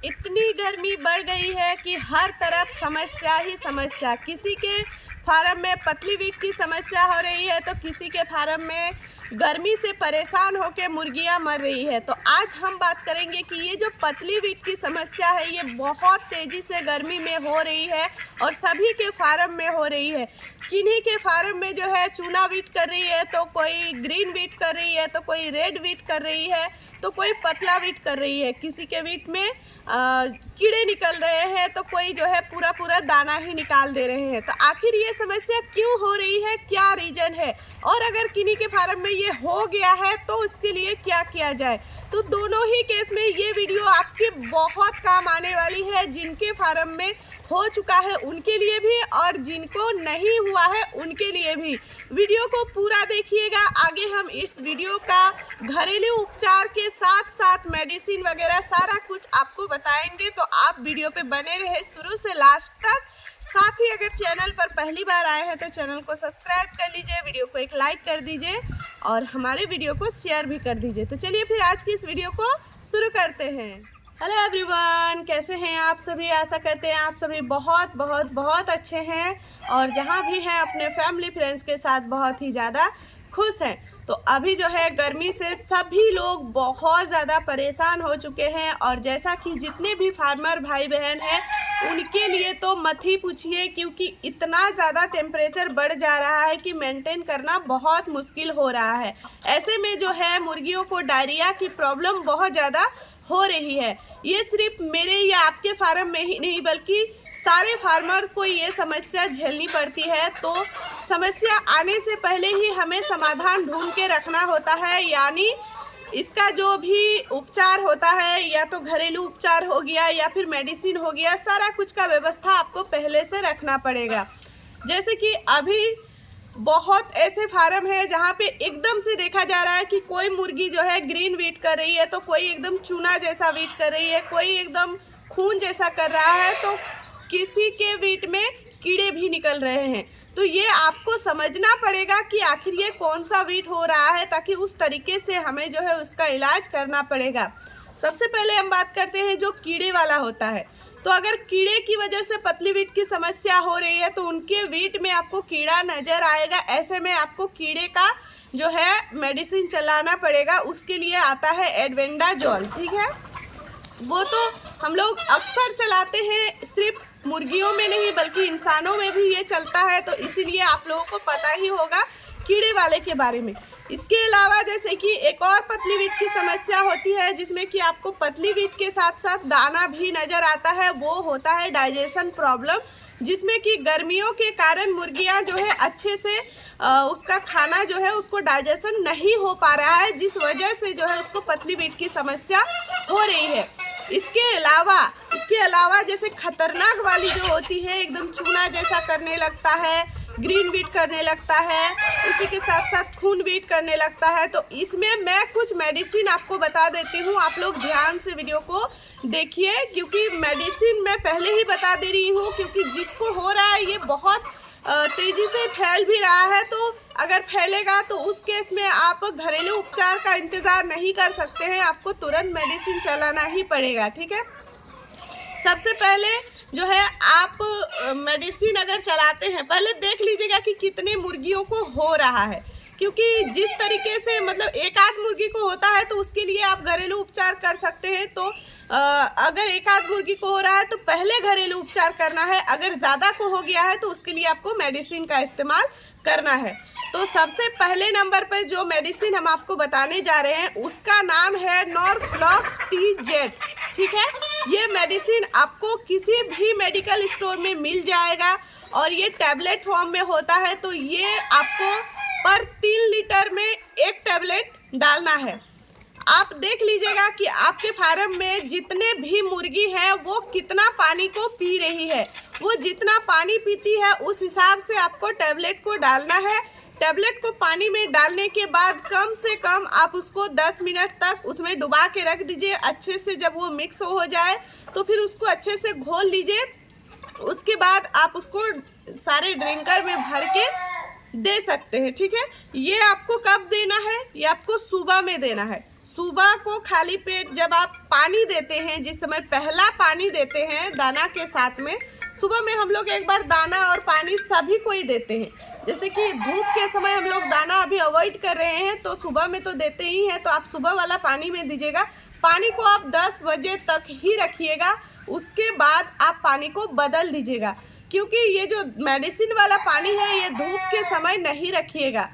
इतनी गर्मी बढ़ गई है कि हर तरफ समस्या ही समस्या। किसी के फार्म में पतली वीट की समस्या हो रही है तो किसी के फार्म में गर्मी से परेशान होकर मुर्गियां मर रही है। तो आज हम बात करेंगे कि ये जो पतली वीट की समस्या है ये बहुत तेज़ी से गर्मी में हो रही है और सभी के फार्म में हो रही है। किन्हीं के फार्म में जो है चूना वीट कर रही है, तो कोई ग्रीन वीट कर रही है, तो कोई रेड वीट कर रही है, तो कोई पतला वीट कर रही है। किसी के वीट में कीड़े निकल रहे हैं तो कोई जो है पूरा दाना ही निकाल दे रहे हैं। तो आखिर ये समस्या क्यों हो रही है, क्या रीज़न है, और अगर किन्हीं के फार्म में ये हो गया है तो उसके लिए क्या किया जाए। तो दोनों ही केस में ये वीडियो आपके बहुत काम आने वाली है। जिनके फार्म में हो चुका है उनके लिए भी और जिनको नहीं हुआ है उनके लिए भी। वीडियो को पूरा देखिएगा। आगे हम इस वीडियो का घरेलू उपचार के साथ साथ मेडिसिन वगैरह सारा कुछ आपको बताएंगे, तो आप वीडियो पे बने रहे शुरू से लास्ट तक। साथ ही अगर चैनल पर पहली बार आए हैं तो चैनल को सब्सक्राइब कर लीजिए, वीडियो को एक लाइक कर दीजिए और हमारे वीडियो को शेयर भी कर दीजिए। तो चलिए फिर आज की इस वीडियो को शुरू करते हैं। हेलो एवरीवन, कैसे हैं आप सभी। आशा करते हैं आप सभी बहुत बहुत बहुत अच्छे हैं और जहां भी हैं अपने फैमिली फ्रेंड्स के साथ बहुत ही ज़्यादा खुश हैं। तो अभी जो है गर्मी से सभी लोग बहुत ज़्यादा परेशान हो चुके हैं और जैसा कि जितने भी फार्मर भाई बहन हैं उनके लिए तो मत ही पूछिए, क्योंकि इतना ज़्यादा टेम्परेचर बढ़ जा रहा है कि मेंटेन करना बहुत मुश्किल हो रहा है। ऐसे में जो है मुर्गियों को डायरिया की प्रॉब्लम बहुत ज़्यादा हो रही है। ये सिर्फ मेरे या आपके फार्म में ही नहीं बल्कि सारे फार्मर को ये समस्या झेलनी पड़ती है। तो समस्या आने से पहले ही हमें समाधान ढूंढ के रखना होता है, यानी इसका जो भी उपचार होता है या तो घरेलू उपचार हो गया या फिर मेडिसिन हो गया, सारा कुछ का व्यवस्था आपको पहले से रखना पड़ेगा। जैसे कि अभी बहुत ऐसे फार्म है जहाँ पे एकदम से देखा जा रहा है कि कोई मुर्गी जो है ग्रीन वीट कर रही है, तो कोई एकदम चूना जैसा वीट कर रही है, कोई एकदम खून जैसा कर रहा है, तो किसी के वीट में कीड़े भी निकल रहे हैं। तो ये आपको समझना पड़ेगा कि आखिर ये कौन सा वीट हो रहा है, ताकि उस तरीके से हमें जो है उसका इलाज करना पड़ेगा। सबसे पहले हम बात करते हैं जो कीड़े वाला होता है। तो अगर कीड़े की वजह से पतली वीट की समस्या हो रही है तो उनके वीट में आपको कीड़ा नज़र आएगा। ऐसे में आपको कीड़े का जो है मेडिसिन चलाना पड़ेगा। उसके लिए आता है एल्बेंडाजोल, ठीक है। वो तो हम लोग अक्सर चलाते हैं, सिर्फ मुर्गियों में नहीं बल्कि इंसानों में भी ये चलता है, तो इसीलिए आप लोगों को पता ही होगा कीड़े वाले के बारे में। इसके अलावा जैसे कि एक और पतली वीट की समस्या होती है जिसमें कि आपको पतली वीट के साथ साथ दाना भी नज़र आता है, वो होता है डाइजेशन प्रॉब्लम, जिसमें कि गर्मियों के कारण मुर्गियां जो है अच्छे से उसका खाना जो है उसको डाइजेशन नहीं हो पा रहा है, जिस वजह से जो है उसको पतली वीट की समस्या हो रही है। इसके अलावा जैसे खतरनाक वाली जो होती है, एकदम चूना जैसा करने लगता है, ग्रीन वीट करने लगता है, इसी के साथ साथ खून वीट करने लगता है, तो इसमें मैं कुछ मेडिसिन आपको बता देती हूँ। आप लोग ध्यान से वीडियो को देखिए, क्योंकि मेडिसिन मैं पहले ही बता दे रही हूँ, क्योंकि जिसको हो रहा है ये बहुत तेज़ी से फैल भी रहा है। तो अगर फैलेगा तो उस केस में आप घरेलू उपचार का इंतज़ार नहीं कर सकते हैं, आपको तुरंत मेडिसिन चलाना ही पड़ेगा, ठीक है। सबसे पहले जो है आप मेडिसिन अगर चलाते हैं, पहले देख लीजिएगा कि कितने मुर्गियों को हो रहा है, क्योंकि जिस तरीके से मतलब एक आध मुर्गी को होता है तो उसके लिए आप घरेलू उपचार कर सकते हैं। तो अगर एक आध मुर्गी को हो रहा है तो पहले घरेलू उपचार करना है, अगर ज़्यादा को हो गया है तो उसके लिए आपको मेडिसिन का इस्तेमाल करना है। तो सबसे पहले नंबर पर जो मेडिसिन हम आपको बताने जा रहे हैं उसका नाम है नॉरफ्लॉक्स TZ, ठीक है। ये मेडिसिन आपको किसी भी मेडिकल स्टोर में मिल जाएगा और ये टैबलेट फॉर्म में होता है। तो ये आपको पर 3 लीटर में 1 टैबलेट डालना है। आप देख लीजिएगा कि आपके फार्म में जितने भी मुर्गी हैं वो कितना पानी को पी रही है, वो जितना पानी पीती है उस हिसाब से आपको टैबलेट को डालना है। टैबलेट को पानी में डालने के बाद कम से कम आप उसको 10 मिनट तक उसमें डुबा के रख दीजिए अच्छे से। जब वो मिक्स हो जाए तो फिर उसको अच्छे से घोल लीजिए। उसके बाद आप उसको सारे ड्रिंकर में भर के दे सकते हैं, ठीक है। ये आपको कब देना है, ये आपको सुबह में देना है। सुबह को खाली पेट जब आप पानी देते हैं, जिस समय पहला पानी देते हैं दाना के साथ में, सुबह में हम लोग एक बार दाना और पानी सभी को ही देते हैं। जैसे कि धूप के समय हम लोग दाना अभी अवॉइड कर रहे हैं, तो सुबह में तो देते ही हैं, तो आप सुबह वाला पानी में दीजिएगा। पानी को आप 10 बजे तक ही रखिएगा, उसके बाद आप पानी को बदल दीजिएगा, क्योंकि ये जो मेडिसिन वाला पानी है ये धूप के समय नहीं रखिएगा।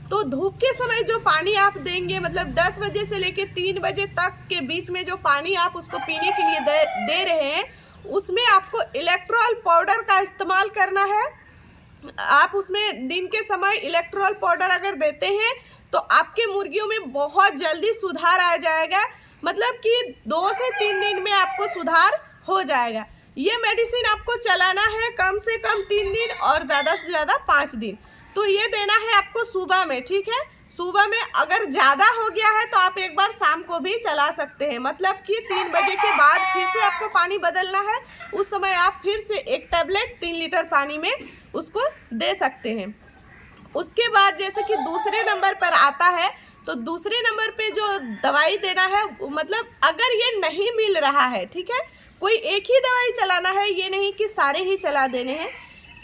तो धूप के समय जो पानी आप देंगे, मतलब 10 बजे से लेके 3 बजे तक के बीच में जो पानी आप उसको पीने के लिए दे रहे हैं, उसमें आपको इलेक्ट्रॉल पाउडर का इस्तेमाल करना है। आप उसमें दिन के समय इलेक्ट्रॉल पाउडर अगर देते हैं तो आपके मुर्गियों में बहुत जल्दी सुधार आ जाएगा, मतलब कि 2 से 3 दिन में आपको सुधार हो जाएगा। ये मेडिसिन आपको चलाना है कम से कम 3 दिन और ज़्यादा से ज़्यादा 5 दिन। तो ये देना है आपको सुबह में, ठीक है। सुबह में अगर ज़्यादा हो गया है तो आप एक बार शाम को भी चला सकते हैं, मतलब कि 3 बजे के बाद फिर से आपको पानी बदलना है। उस समय आप फिर से एक टैबलेट 3 लीटर पानी में उसको दे सकते हैं। उसके बाद जैसे कि दूसरे नंबर पर आता है, तो दूसरे नंबर पे जो दवाई देना है, मतलब अगर ये नहीं मिल रहा है, ठीक है, कोई एक ही दवाई चलाना है, ये नहीं कि सारे ही चला देने हैं,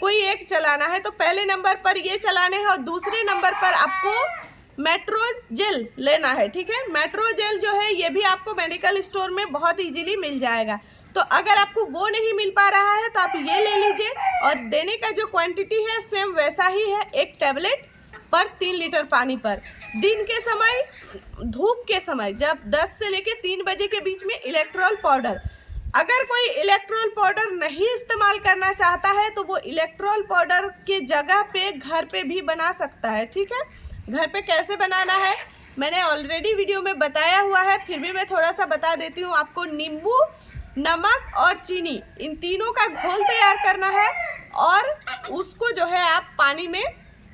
कोई एक चलाना है। तो पहले नंबर पर ये चलाने हैं और दूसरे नंबर पर आपको मेट्रोजेल लेना है, ठीक है। मेट्रोजेल जो है ये भी आपको मेडिकल स्टोर में बहुत इजीली मिल जाएगा। तो अगर आपको वो नहीं मिल पा रहा है तो आप ये ले लीजिए, और देने का जो क्वांटिटी है सेम वैसा ही है, एक टैबलेट पर 3 लीटर पानी पर। दिन के समय, धूप के समय, जब 10 से लेके 3 बजे के बीच में इलेक्ट्रॉल पाउडर। अगर कोई इलेक्ट्रॉल पाउडर नहीं इस्तेमाल करना चाहता है तो वो इलेक्ट्रॉल पाउडर के जगह पे घर पे भी बना सकता है, ठीक है। घर पे कैसे बनाना है मैंने ऑलरेडी वीडियो में बताया हुआ है, फिर भी मैं थोड़ा सा बता देती हूँ। आपको नींबू, नमक और चीनी, इन तीनों का घोल तैयार करना है और उसको जो है आप पानी में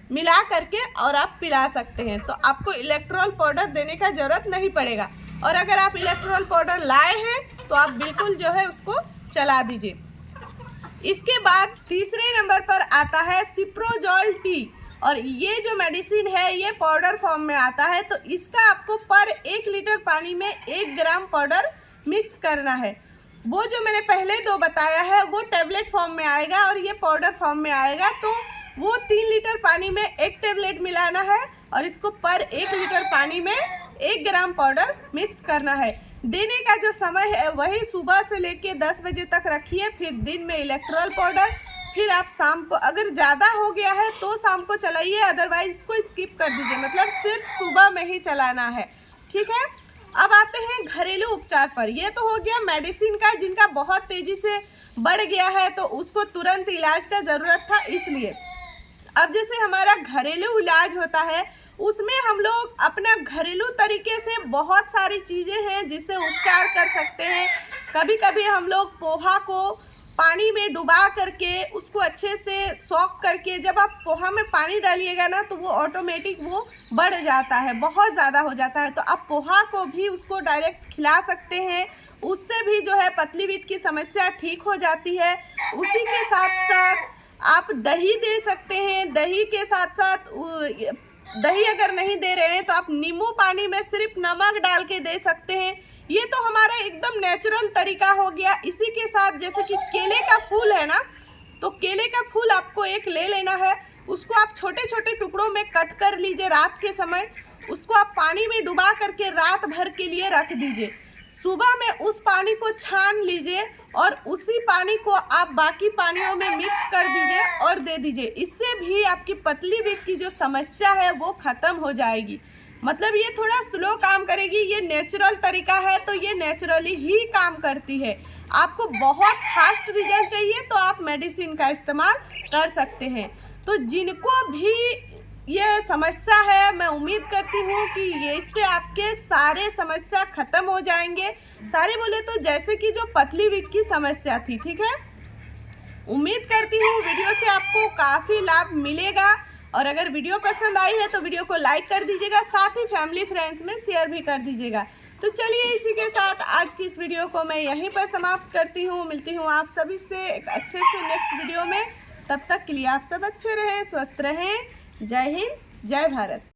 मिला करके और आप पिला सकते हैं। तो आपको इलेक्ट्रॉल पाउडर देने का ज़रूरत नहीं पड़ेगा। और अगर आप इलेक्ट्रॉल पाउडर लाए हैं तो आप बिल्कुल जो है उसको चला दीजिए। इसके बाद तीसरे नंबर पर आता है सिप्रोजॉल टी, और ये जो मेडिसिन है ये पाउडर फॉर्म में आता है। तो इसका आपको पर 1 लीटर पानी में 1 ग्राम पाउडर मिक्स करना है। वो जो मैंने पहले 2 बताया है वो टैबलेट फॉर्म में आएगा और ये पाउडर फॉर्म में आएगा। तो वो 3 लीटर पानी में 1 टैबलेट मिलाना है और इसको पर 1 लीटर पानी में 1 ग्राम पाउडर मिक्स करना है। देने का जो समय है वही सुबह से लेके 10 बजे तक रखिए, फिर दिन में इलेक्ट्रॉल पाउडर, फिर आप शाम को, अगर ज़्यादा हो गया है तो शाम को चलाइए, अदरवाइज इसको स्किप कर दीजिए, मतलब सिर्फ सुबह में ही चलाना है, ठीक है। अब आते हैं घरेलू उपचार पर। ये तो हो गया मेडिसिन का, जिनका बहुत तेज़ी से बढ़ गया है तो उसको तुरंत इलाज का ज़रूरत था, इसलिए। अब जैसे हमारा घरेलू इलाज होता है उसमें हम लोग अपना घरेलू तरीके से बहुत सारी चीज़ें हैं जिससे उपचार कर सकते हैं। कभी कभी हम लोग पोहा को पानी में डुबा करके उसको अच्छे से सॉक करके, जब आप पोहा में पानी डालिएगा ना तो वो ऑटोमेटिक वो बढ़ जाता है, बहुत ज़्यादा हो जाता है। तो आप पोहा को भी उसको डायरेक्ट खिला सकते हैं, उससे भी जो है पतली बीट की समस्या ठीक हो जाती है। उसी के साथ साथ आप दही दे सकते हैं। दही के साथ साथ दही अगर नहीं दे रहे हैं तो आप नींबू पानी में सिर्फ नमक डाल के दे सकते हैं। ये तो हमारा एकदम नेचुरल तरीका हो गया। इसी के साथ जैसे कि केले का फूल है ना, तो केले का फूल आपको एक ले लेना है, उसको आप छोटे छोटे टुकड़ों में कट कर लीजिए। रात के समय उसको आप पानी में डुबा करके रात भर के लिए रख दीजिए। सुबह में उस पानी को छान लीजिए और उसी पानी को आप बाकी पानियों में मिक्स कर दीजिए और दे दीजिए। इससे भी आपकी पतली बीट की जो समस्या है वो ख़त्म हो जाएगी। मतलब ये थोड़ा स्लो काम करेगी, ये नेचुरल तरीका है तो ये नेचुरली ही काम करती है। आपको बहुत फास्ट रिजल्ट चाहिए तो आप मेडिसिन का इस्तेमाल कर सकते हैं। तो जिनको भी ये समस्या है, मैं उम्मीद करती हूँ कि ये इससे आपके सारे समस्या ख़त्म हो जाएंगे। सारे बोले तो जैसे कि जो पतली बीट की समस्या थी, ठीक है। उम्मीद करती हूँ वीडियो से आपको काफ़ी लाभ मिलेगा, और अगर वीडियो पसंद आई है तो वीडियो को लाइक कर दीजिएगा, साथ ही फैमिली फ्रेंड्स में शेयर भी कर दीजिएगा। तो चलिए इसी के साथ आज की इस वीडियो को मैं यहीं पर समाप्त करती हूँ। मिलती हूँ आप सभी से एक अच्छे से नेक्स्ट वीडियो में। तब तक के लिए आप सब अच्छे रहें, स्वस्थ रहें। जय हिंद, जय भारत।